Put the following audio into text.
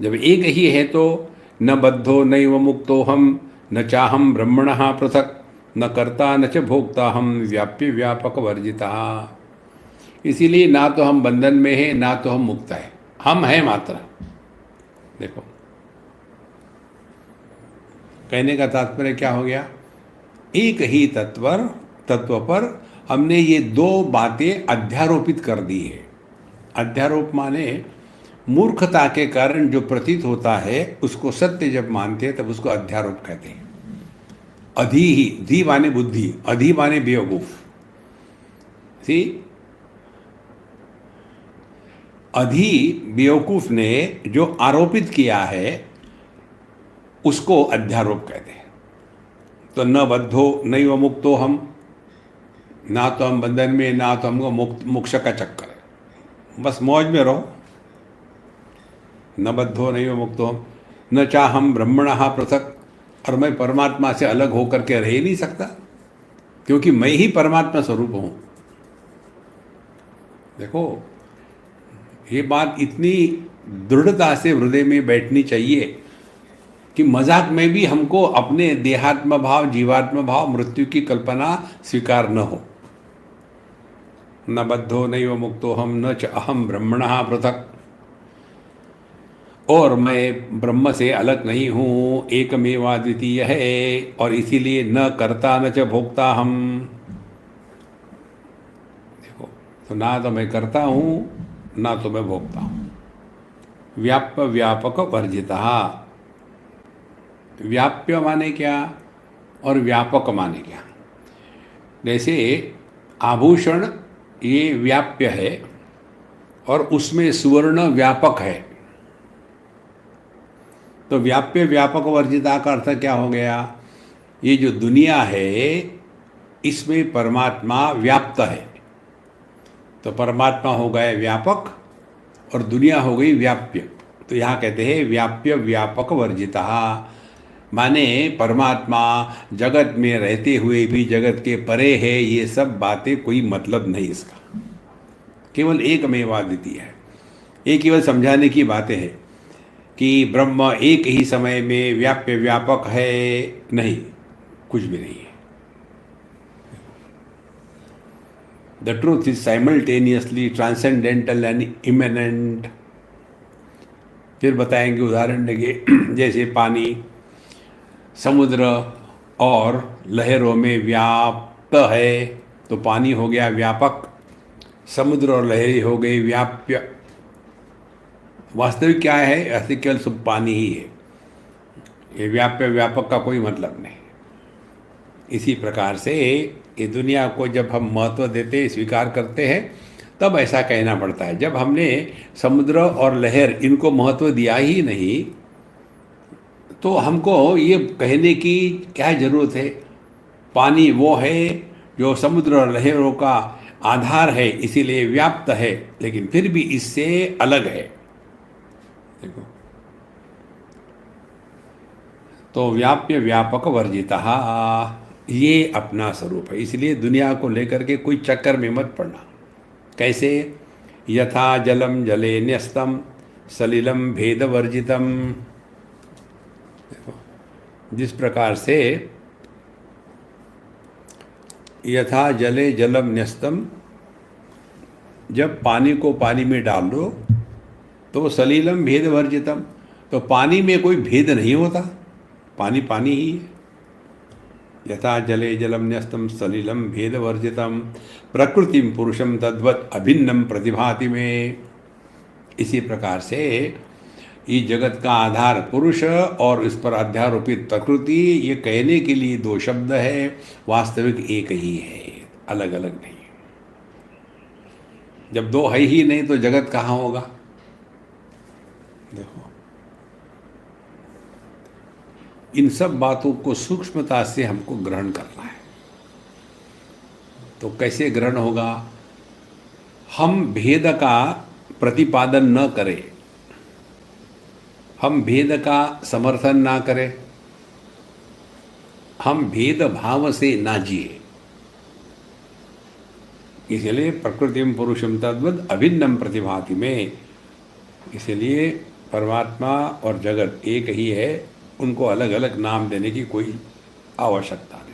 जब एक ही है तो न बद्धो नैव मुक्तो हम, न चाहम ब्रह्मणः पृथक, न कर्ता न च भोक्ता हम, व्याप्य व्यापक वर्जिता। इसीलिए ना तो हम बंधन में हैं, ना तो हम मुक्त हैं, हम हैं मात्र। देखो, कहने का तात्पर्य क्या हो गया? एक ही तत्व पर हमने ये दो बातें अध्यारोपित कर दी है। अध्यारोप माने मूर्खता के कारण जो प्रतीत होता है उसको सत्य जब मानते हैं तब उसको अध्यारोप कहते हैं। अधि ही, धी माने बुद्धि, अधि माने बेवकूफ। सी, अधि बेवकूफ ने जो आरोपित किया है उसको अध्यारोप कहते हैं। तो न बद्धो नैव मुक्तो हम, ना तो हम बंधन में, ना तो हमको मोक्ष का चक्कर है, बस मौज में रहो। न बद्धो नैव मुक्तो हम, न चाहम ब्रह्मणः पृथक, और मैं परमात्मा से अलग होकर के रह ही नहीं सकता, क्योंकि मैं ही परमात्मा स्वरूप हूं। देखो, ये बात इतनी दृढ़ता से हृदय में बैठनी चाहिए कि मजाक में भी हमको अपने देहात्म भाव, जीवात्म भाव, मृत्यु की कल्पना स्वीकार न हो। न बद्धो नैव मुक्तो हम, न च अहम ब्रह्मणः पृथक, और मैं ब्रह्म से अलग नहीं हूँ, एकमेवाद्वितीय है, और इसीलिए न कर्ता न च भोक्ता हम। देखो, तो ना तो मैं करता हूँ, ना तो मैं भोगता हूँ। व्याप्य व्यापक वर्जिता। व्याप्य माने क्या और व्यापक माने क्या? जैसे आभूषण ये व्याप्य है और उसमें सुवर्ण व्यापक है, तो व्याप्य व्यापक वर्जिता का अर्थ क्या हो गया? ये जो दुनिया है इसमें परमात्मा व्याप्त है, तो परमात्मा हो गए व्यापक और दुनिया हो गई व्याप्य। तो यहाँ कहते हैं व्याप्य व्यापक वर्जिता, माने परमात्मा जगत में रहते हुए भी जगत के परे है, ये सब बातें कोई मतलब नहीं इसका, केवल एकमेवाद्वितीय है। ये केवल समझाने की बातें हैं कि ब्रह्म एक ही समय में व्याप्य व्यापक है, नहीं, कुछ भी नहीं है। The truth is simultaneously transcendental and immanent. फिर बताएंगे, उदाहरण देंगे, जैसे पानी समुद्र और लहरों में व्याप्त है, तो पानी हो गया व्यापक, समुद्र और लहरें हो गई व्याप्य। वास्तविक क्या है? ऐसे केवल सब पानी ही है, ये व्याप्य व्यापक का कोई मतलब नहीं। इसी प्रकार से ये दुनिया को जब हम महत्व देते, स्वीकार करते हैं, तब ऐसा कहना पड़ता है। जब हमने समुद्र और लहर इनको महत्व दिया ही नहीं, तो हमको ये कहने की क्या ज़रूरत है? पानी वो है जो समुद्र और लहरों का आधार है, इसीलिए व्याप्त है, लेकिन फिर भी इससे अलग है। देखो, तो व्याप्य व्यापक वर्जिता, ये अपना स्वरूप है। इसलिए दुनिया को लेकर के कोई चक्कर में मत पड़ना। कैसे? यथा जलम जले न्यस्तम सलिलम भेद वर्जितम। जिस प्रकार से यथा जले जलम न्यस्तम, जब पानी को पानी में डाल दो तो सलीलम भेद वर्जितम, तो पानी में कोई भेद नहीं होता, पानी पानी ही है। यथा जले जलम न्यस्तम सलिलम भेद वर्जितम प्रकृतिम पुरुषम तद्वत अभिन्नम प्रतिभाति में। इसी प्रकार से ये जगत का आधार पुरुष और इस पर अध्यारोपित प्रकृति, ये कहने के लिए दो शब्द है, वास्तविक एक ही है, अलग अलग नहीं। जब दो है ही नहीं तो जगत कहाँ होगा? देखो, इन सब बातों को सूक्ष्मता से हमको ग्रहण करना है। तो कैसे ग्रहण होगा? हम भेद का प्रतिपादन न करें, हम भेद का समर्थन ना करें, हम भेद भाव से ना जिए। इसलिए प्रकृतिम पुरुषम तद्वद अभिन्नम प्रतिभाति में, इसलिए परमात्मा और जगत एक ही है, उनको अलग अलग नाम देने की कोई आवश्यकता नहीं।